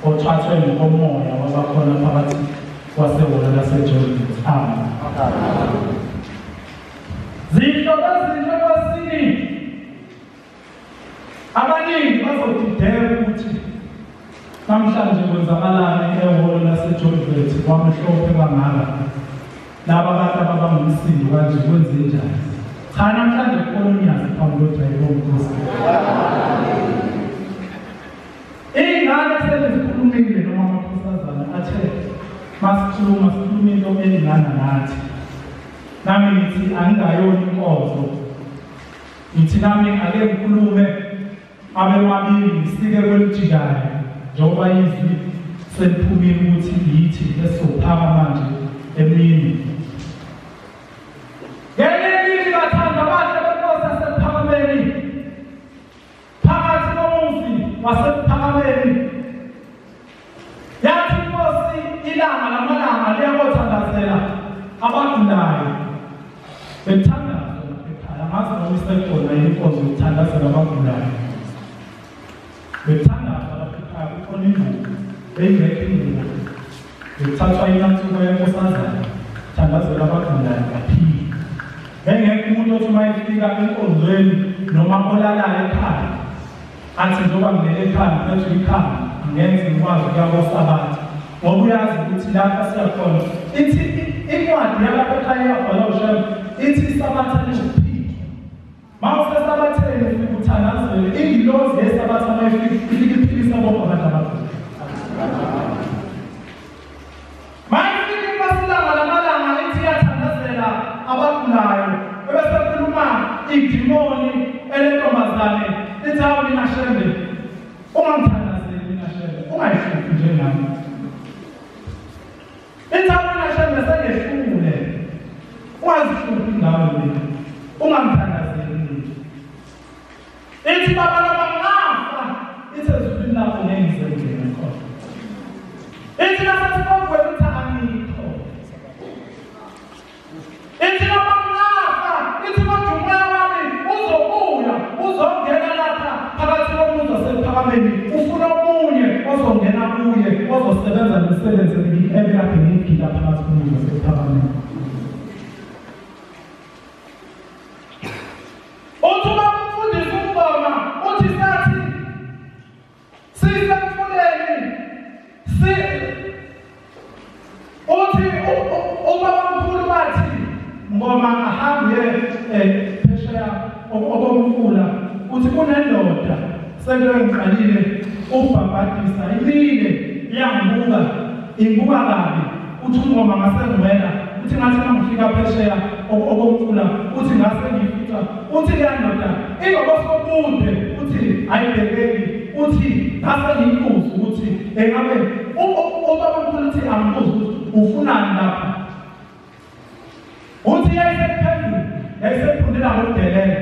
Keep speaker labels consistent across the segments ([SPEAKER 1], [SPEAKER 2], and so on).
[SPEAKER 1] othathwe ngokomoya wabakhona phakathi kwasehholo laseJordan. Amen. Zihlobo ezinhle kwesini abaningi bazodideka ukuthi namhlanje kwenzakalani ehholo laseJordan kwamhlophe kangaka. Laba abantu ababangumsindo kanje kwenze njani? Cha, namhlanje kolonyazi phambi kwejayelo omkhosi. Ingane sezikhulumile noma amakhosazana athe masikhuluma into elingana nathi. Nami ngithi angingayona inkozo. Ngithi nami ake ngikhulume abemabili ngisike kwelijikayo njengoba izwi seliphumile ukuthi yithi esizophaka manje emini. Ngelinye bathanda abahle benkosi asephakameni phakathi komuzi wasephakameni. Yathi inkosi ilanga lamalanga liyakothandazela abagulayo bethandaza ekhaya. Ngazi noma isekhona inkonzo yokuthandazela abagulayo bethandaza lapha ekhaya. Kukhona induku beyingekho induku bethathwa inansuku yenkosazana thandazela abagulayo baphila. Bengekho umuntu othi uma efika enkonzweni noma olalayo ekhaya athi njengoba ngilele ekhaya ngiphethe ikhanda ngenze ngikwazi ukuyakosabatha ngoba uyazi ukuthi lapha siyakhona. Ithi incwadi yalapha ekhaya yabhala uShembe ithi isabatha lizophila. Mawusesabatheni ufike uthandazele ingilozi yesabatha mayifika iphilisa bonke abantu abagula. Mayifika imasilanga lamalanga ithi iyathandazela abagulayo ebese kukhuluma idimoni elentombazane lithi hawu mina Shembe ungangithandazeli mina Shembe ungayihluphi njengami. Lithi hawu mina Shembe sengehlule ungazihluphi ngawe mina ungangithandazeli mina. Lithi baba ngafa ithi ezulwini lakho ngeke ngizenzele khona. Lithi nasesiphongweni lithi angikho. Lithi baba ngafa lithi modumoya wami uzobuya uzongena lapha phakathi komuzi wasephakameni ufuna omunye ozongena kuye ozosebenza nomsebenzi ebekade ngiyigila phakathi komuzi wasephakameni. Uthi uma umfundisi umbona uthi sathi sisemfuleni uthi ubabamkhulu bathi ngoma ahambe phesheya obomfula uthi kunendoda seke ngiqalile ubhabhadisa imile iyangibuka imbuka kabi. Uthi ungoma ngasengwena uthi ngathi mangifika phesheya obomfula uthi ngase ngifica uthi le ndoda ingobosobude uthi ayibhekeki uthi ngase ngiyikuza ukuthi engabe ubabamkhulu uthi angibuza ukuthi ufunani lapha. Uthi yayisephundela ngokudelela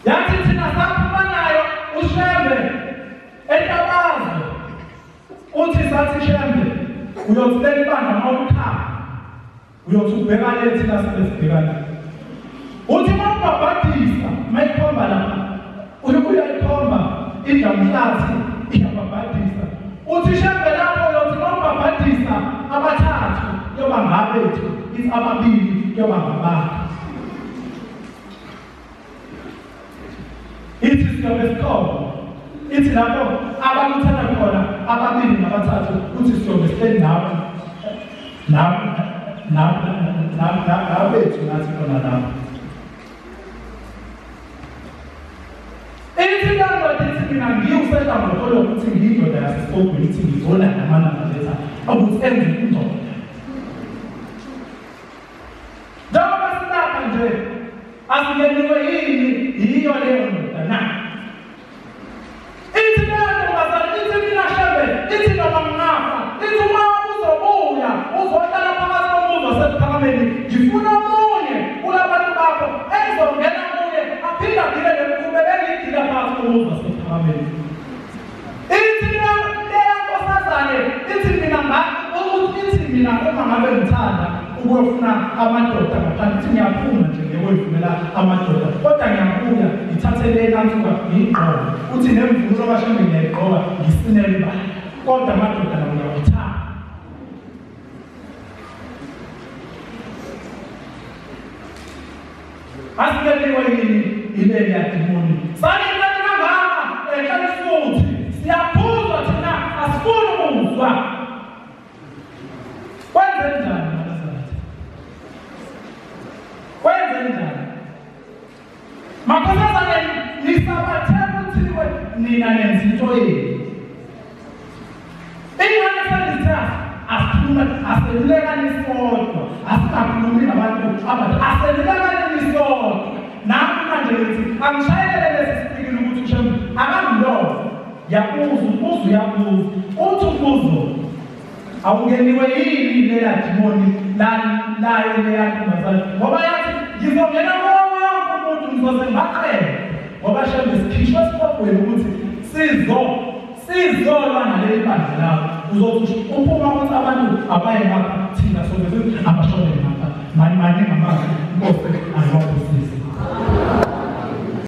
[SPEAKER 1] yathi thina saphuma nayo uShembe etabazo. Uthi sathi Shembe uyothela ibanga mawukhaya uyothi ubheka lethi nasibesibhekana. Uthi mawubhabhadisa mayikhomba lapha uyayikhomba idlamhlathi iyabhabhadisa. Uthi Shembe lapho uyothi mawubhabhadisa abathathu yoba ngabethu ithi ababili yoba ngabakho. Ithi siyobesikhoba ithi lapho abaluthana khona ababili nabathathu uthi siyobe sihleli nabo nabethu nathi khona lapho. Ithi landoda ithi mina ngiyusehla ngokolo ukuthi ngiyindoda yasesibhobheni ithi ngizona namananga letha ukuthi enze indoda. Njengoba silapha nje asikeliwe yini yiyo leyo ndoda na. Ithi leyo ntombazane ithi mina Shembe ithi noma ngafa ithi uma uzobuya uzohlala phakathi komuzi wasephakameni ngifuna omunye kulabantu bakho ezongena kuye aphinda phile lemkhume bengigila phakathi komuzi wasephakameni. Ithi leyo nkosazane ithi mina uma ngabe ngithanda ukufuna amadoda ngaphandle ithi ngiyaphuma nje ngiyovumela amadoda kodwa ngiyabuya ngithathele enansuka ngiyigqoka uthi nemvunulo kaShembe ngiyayigqoka ngisinele ibala. kodwa amadoda lawo uyawuthanda. Asikeliwe yini ile ya demoni. Sanibona kangaka ekhaya futhi siyaphuzwa thina asifuni ukuzwa. Kwenze njani makazathi? Kwenze njani? Makosazana nisabathemba uthiwe nina nenza into yini. Ingane salithatha asikhuluma aselulekane isodwa asikakhulumi nabantu abantu aselulekane isodwa nami manje ngithi angishayelele lesipikile ukuthi ushembe akamlovo yakuza uyabuza uthi ubuzo awungeniwe yini le ya demoni layo le yakho bazali ngoba yathi ngizongena wonke umuntu ngizoze ngaqele ngoba shembe sikhishwa siphophweni ukuthi sizolwa naleli bandla lawo uzothi uphuma ukuthi abantu abaye ngapha